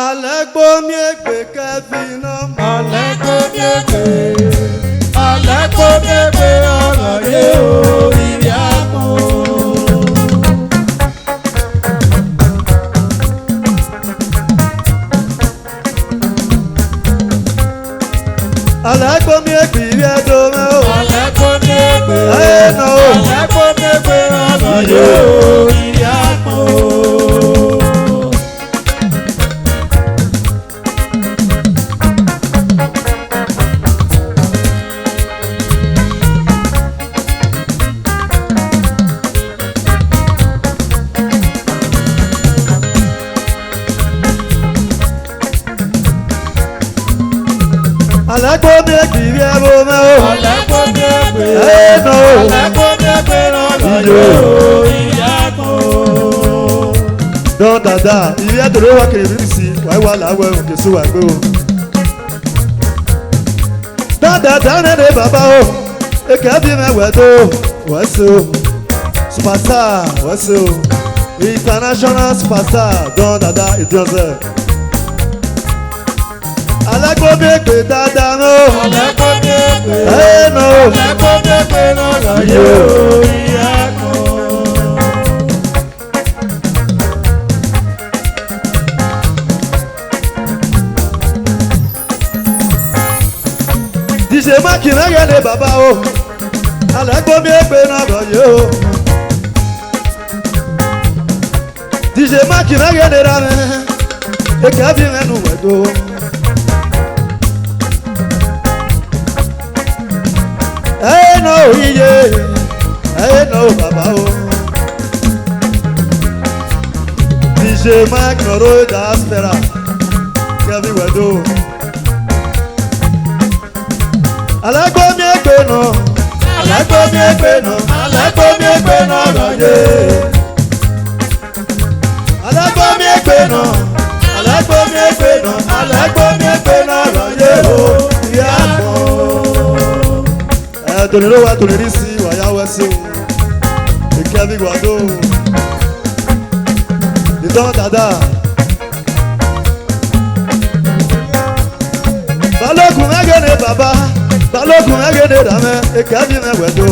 Alẹ́gbómi ègbè kẹ́fínà. Alẹ́gbómi ègbè. Alẹ́gbómi ègbè ọ̀rọ̀ yé o ìrì àpò. Alẹ́gbómi ègbè ìrì ẹ̀dọ́ mẹ́ o. Alẹ́gbómi ègbè. Ẹ̀ẹ́nà o. Alẹ́gbómi ègbè ọ̀rọ̀ yé o ìrì àpò. Alẹ́gbómi ègbè ìrì ẹ̀dọ́ mẹ́ o. Alẹ́gbómi ègbè. Ẹ̀ẹ́nà o. Alẹ́gbómi ègbè ọ̀rọ̀ yé o ìrì àpò. Dọ́n dada ìrì ẹ̀dọ́ ló wá kiri bí sí wàá wà láwọ̀ ẹ̀hún Jésù wà gbé o. Dọ́n dada nẹ́ẹ̀dẹ̀ bàbá o. Èkè bí mẹ́wẹ̀ẹ́ tó wọ́n ṣe o. Superstar wọ́n ṣe o. International superstar dọ́n dada ìdúróṣẹ́. Alẹ́gbómi ègbè dáadáa ní o. Alẹ́gbómi ègbè. Ẹ̀ẹ́nà o. Alẹ́gbómi ègbè ọ̀rọ̀ yé o ìrì àpò. DJ Maki mẹ́gẹ́dẹ́ bàbá o. Alẹ́gbómi ègbè náà lọ yé o. DJ Maki mẹ́gẹ́dẹ́ rà mẹ́. Èkè bí mẹ́nu wẹ̀dọ́. Ẹ̀ẹ́nà o iye. Ẹ̀ẹ́nà o bàbá o. DJ Maki nọ̀rọ̀ diaspora. Kẹ́bí wẹ̀dọ́. Alẹ́gbómi ègbè náà. Alẹ́gbómi ègbè náà. Alẹ́gbómi ègbè náà ọ̀rọ̀ yé. Alẹ́gbómi ègbè náà. Alẹ́gbómi ègbè náà. Alẹ́gbómi ègbè náà ọ̀rọ̀ yé o ìrì àpò. Tòní ló wá tòní rí sí wàyà wẹ́sí o. Ìkẹ́bí gbàdó. Ìtàn dada. Balógun mẹ́gẹ́dẹ́ bàbá. Balógun mẹ́gẹ́dẹ́ dàmẹ́. Ìkẹ́bí mẹ́wẹ̀dó.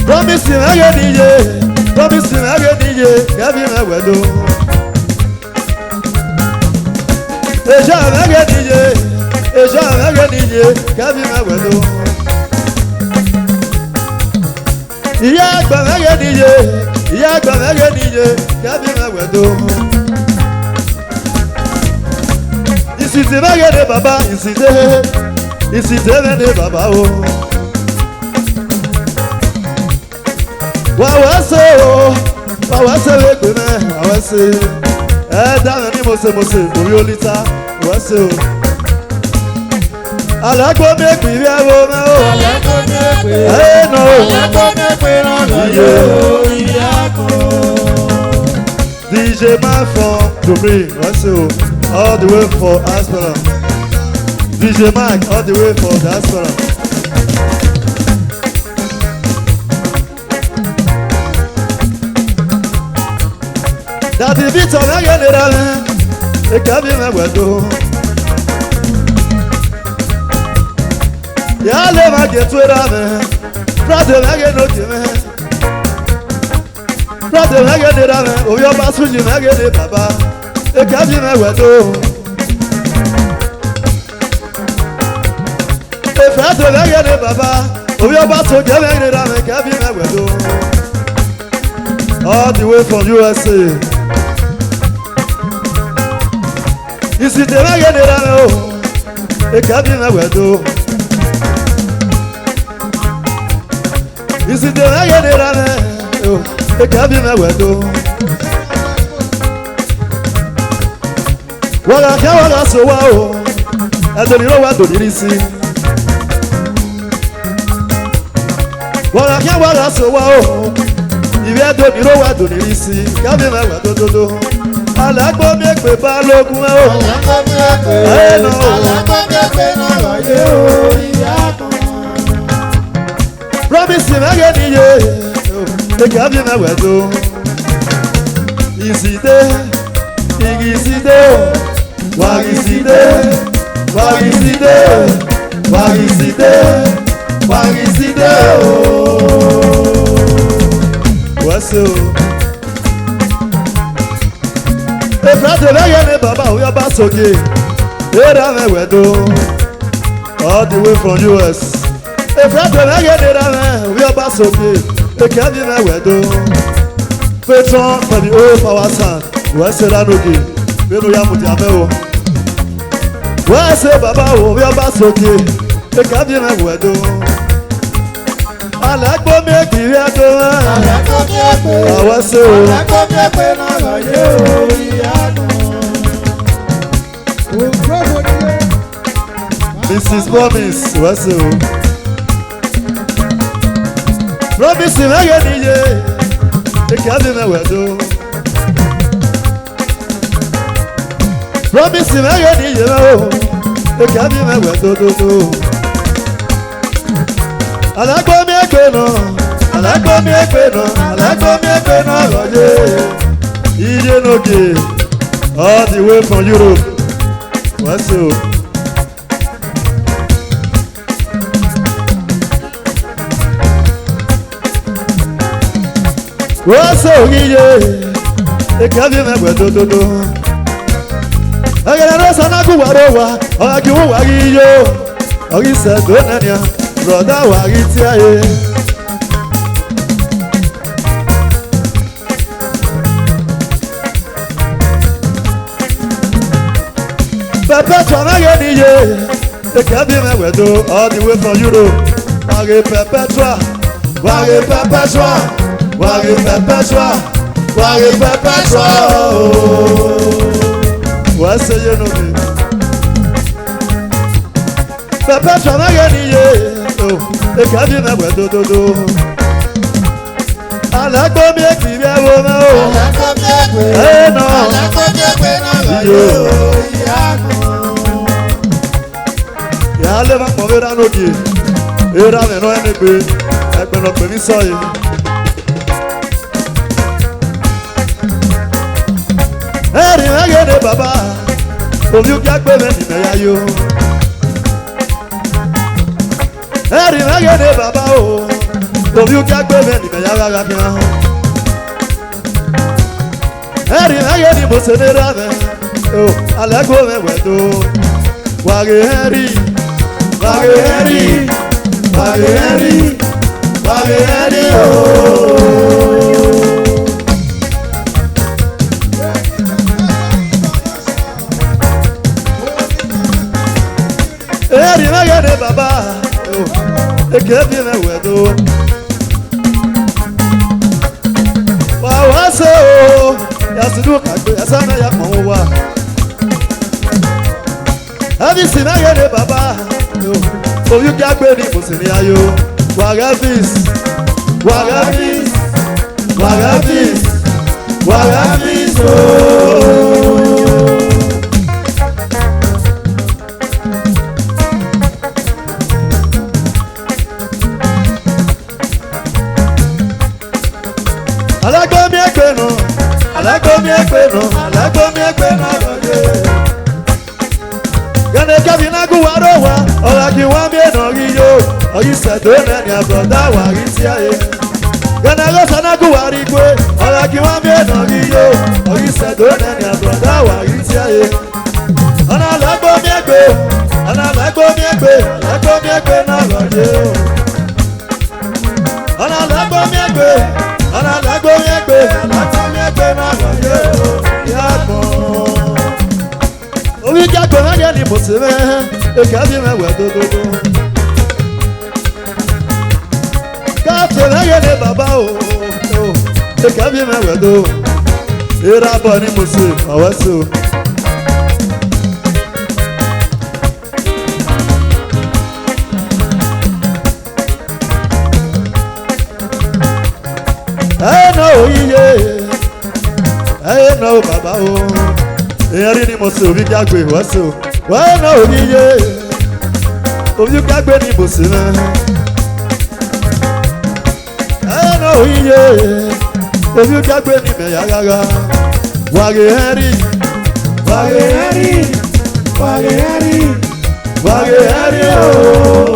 Promise mẹ́gẹ́dẹ́ iye. Promise mẹ́gẹ́dẹ́ iye. Ìkẹ́bí mẹ́wẹ̀dó. Èṣà mẹ́gẹ́dẹ́ iye. Èṣà mẹ́gẹ́dẹ́ iye. Ìkẹ́bí mẹ́wẹ̀dó. Ìyá àgbà mẹ́gẹ́dẹ́ iye. Ìyá àgbà mẹ́gẹ́dẹ́ iye. Ìkẹ́bí mẹ́wẹ̀dó. Ìsìtì mẹ́gẹ́dẹ́ bàbá. Ìsìtì mẹ́gẹ́dẹ́ bàbá o. Wà wá ṣe o. Wà wá ṣe wégbé mẹ́. Wà wá ṣe. Ẹ dáhùn ní mọ̀ṣẹ̀mọ̀ṣẹ̀ orí olíta. Wà wá ṣe o. Alẹ́gbómi ègbè ìrì ẹ̀rọ mẹ́ o. Alẹ́gbómi ègbè. Ẹ̀ẹ́nà o. Alẹ́gbómi ègbè ọ̀rọ̀ yé o ìrì àpò. DJ man from Dublin, what's it? All the way for Aspera. DJ Mike, all the way for Aspera. That the beat of again, it can be my window. Yeah, let me get to it, man. Brother, I get no man. Brother, I get it, man. Oh, your boss, you get it, Papa. It can be my window. If brother, I get it, Papa. Oh, your boss, you get it, man. It can be my window. All the way from USA. Is it the man get it, man? It can be my window. Is it the man get it, man? It can be my window. Wọ́n kẹ́ wọ́n lọ sọ wá o, ẹ̀dùn ni ló wá dòní rí sí. Wọ́n kẹ́ wọ́n lọ sọ wá o, ìwé ẹ̀dùn ni ló wá dòní rí sí. Kábí mẹ́wàá dódódó, Alẹ́gbómi ègbè Balógun ẹ̀ o. Alẹ́gbómi ègbè, Alẹ́gbómi ègbè lọ́rọ̀ yé o, ìyá kan. Promise mẹ́gẹ́ níye, kábí mẹ́wàá tó. Iside, Igiside, Wagiside, Wagiside, Wagiside, Wagiside, what's up? If I tell you, Baba, we are back again. Here I am, all the way from US. If I tell you, we are back again. They can't be my wedo. Patron for the old power sound. What's the Ranogi? We know you have to what's the Baba? We are back again. They can't be my wedo. I like what make you a go. I was so. Mrs. Promise, what's up? Promise, I get it. They can't be my wedo. Promise, I get it. They can't be my wedo. I like what make you know. I like what make you know. I like what make you know. You know, okay. All the way from Europe. What's up? What's up, yeah? They can't be my wedo. I got a rose and I go warowa. I give you what you. I said, don't brother, what is it? Perpetua, I get it. They can't be my wedo. All the way from Europe. I get Perpetua. I get Perpetua. I get Perpetua. I get Perpetua. What's the you know? Perpetua, I get it. They can't be my wedo. I like to make me a woman. Hey, no. I live up for Veranogi. Here I know anything. I've been up with me, sorry. Hey, I get it, Baba. If you can't pay me, you. Hey, I get it, Baba. If you can't pay me, you. Hey, I get it, Bosenera. Oh, I like what we do. Wageri, Wageri, Wageri, Wageri, oh. Eri Wageri Baba, oh, ekebi me wedo. Wawaso, yasidu kagbe, yasana ya konwa. Have you seen again, Baba? So you can't be the person here, you. Wagabis, Wagabis, Wagabis, Wagabis, oh. I like to be a queno, I like to be a queno, I like to be a queno. Gane kabina guwarowa, ola ki wan be no riyo, oyi se to na ni abroda wa ri ti aye. Gane go sana guwari gbe, ola ki wan be no riyo, oyi se to na ni abroda wa ri ti aye. Ona lagbo mi egbe, ona lagbo mi egbe, lagbo mi egbe na loje. Ona lagbo mi egbe, ona lagbo mi egbe, lagbo mi egbe na loje. Ya ko we got to run any Muslim, the Kadim and Wedo. Got to run any Baba, the Kadim and Wedo. Here are Bonnie Muslim, I was so. I know, Baba. Eri ni mo se obi jagbe waso wa na oyiye obi jagbe ni bo se na na oyiye obi jagbe ni me ya gaga Wageheri, Wageheri, Wageheri, Wageheri, oh.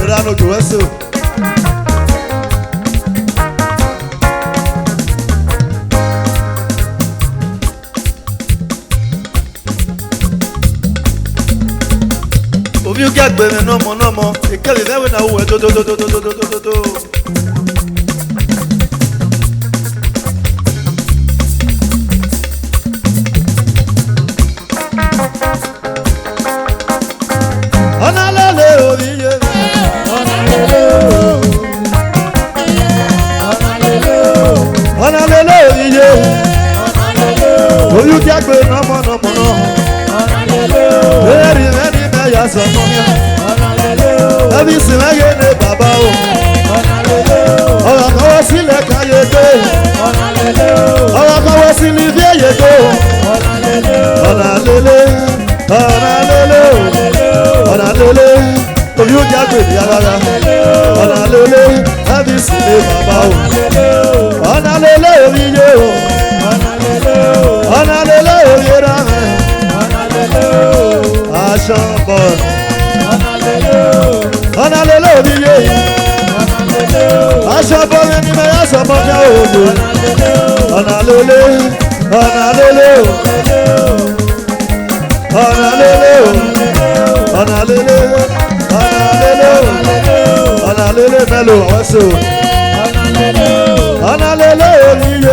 Erano Jueso. Obi ogi agbere n'ọmọ ekele n'ewe na uwe dododododododododo. Ọ̀nàlélé oríye. Ọ̀nàlélé oríye. Obi ogi agbere n'ọmọ Eri mẹ́ya sọ̀mọ́ mi. Ẹbí sì mẹ́yẹ ní bàbá o. Ọ̀rọ̀ kọ́wọ́ sílẹ̀ káyé dé. Ọ̀rọ̀ kọ́wọ́ sílẹ̀ bí èyẹ dé. Ọ̀nàlélé, ọ̀nàlélé, ọ̀nàlélé. Omi ó jágbe ní alára. Ọ̀nàlélé, ẹbí sì ní bàbá o. Ọ̀nàlélé omi yé o. Ọ̀nàlélé omi yé rà mẹ́. Aṣọ́bọ̀ ọ̀nàlélé òbíye aṣọ́bọ̀ ẹni mẹ́yà sọmọ jẹ́ òòlù ọ̀nàlélé ọ̀nàlélé ọ̀nàlélé ọ̀nàlélé ọ̀nàlélé ọ̀nàlélé mẹ́lò ọ̀wẹ́sẹ̀ ọ̀nàlélé òbíye